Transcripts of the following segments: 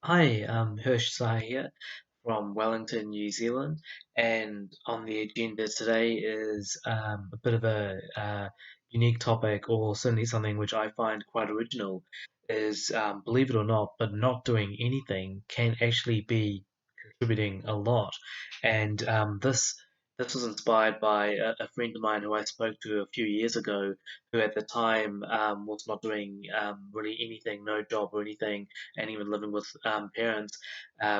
Hi, Hirsch Sai here from Wellington, New Zealand, and on the agenda today is a bit of a unique topic, or certainly something which I find quite original, is believe it or not, but not doing anything can actually be contributing a lot. And this was inspired by a friend of mine who I spoke to a few years ago, who at the time was not doing really anything, no job or anything, and even living with parents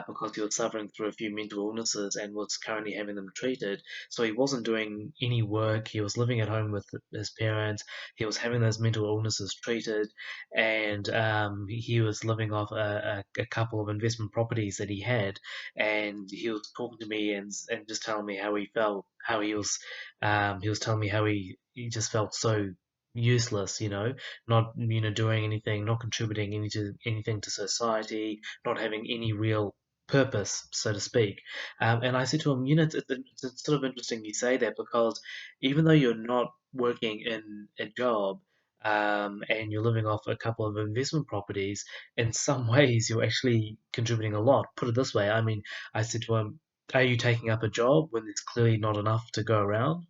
because he was suffering through a few mental illnesses and was currently having them treated. So he wasn't doing any work. He was living at home with his parents. He was having those mental illnesses treated, and he was living off a couple of investment properties that he had. And he was talking to me and just telling me how he felt, how he was telling me how he just felt so useless, not doing anything, not contributing anything to society, not having any real purpose, so to speak. And I said to him, it's sort of interesting you say that because even though you're not working in a job, and you're living off a couple of investment properties, in some ways you're actually contributing a lot. Put it this way, I mean, I said to him, are you taking up a job when there's clearly not enough to go around?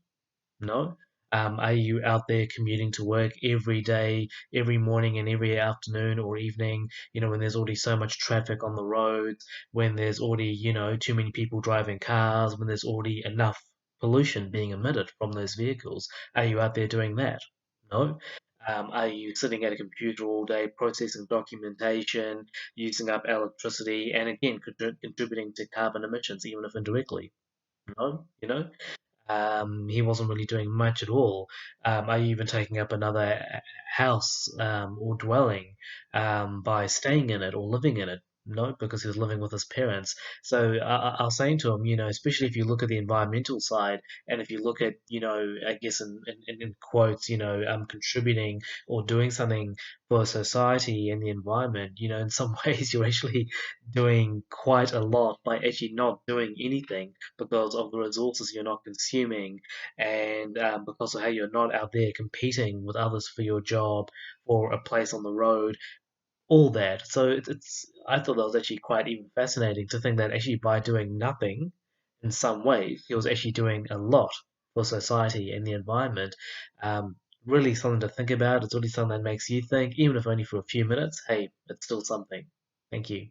No. Are you out there commuting to work every day, every morning and every afternoon or evening, when there's already so much traffic on the roads, when there's already, too many people driving cars, when there's already enough pollution being emitted from those vehicles? Are you out there doing that? No. Are you sitting at a computer all day processing documentation, using up electricity, and again, contributing to carbon emissions, even if indirectly? No, he wasn't really doing much at all. Are you even taking up another house or dwelling by staying in it or living in it? No, because he was living with his parents. So I was saying to him, especially if you look at the environmental side, and if you look at, I guess in quotes, contributing or doing something for society and the environment, in some ways you're actually doing quite a lot by actually not doing anything because of the resources you're not consuming and because of how you're not out there competing with others for your job or a place on the road, all that. So it's I thought that was actually quite even fascinating to think that actually by doing nothing in some ways, he was actually doing a lot for society and the environment. Um, Really something to think about. It's really something that makes you think, even if only for a few minutes. Hey, it's still something. Thank you.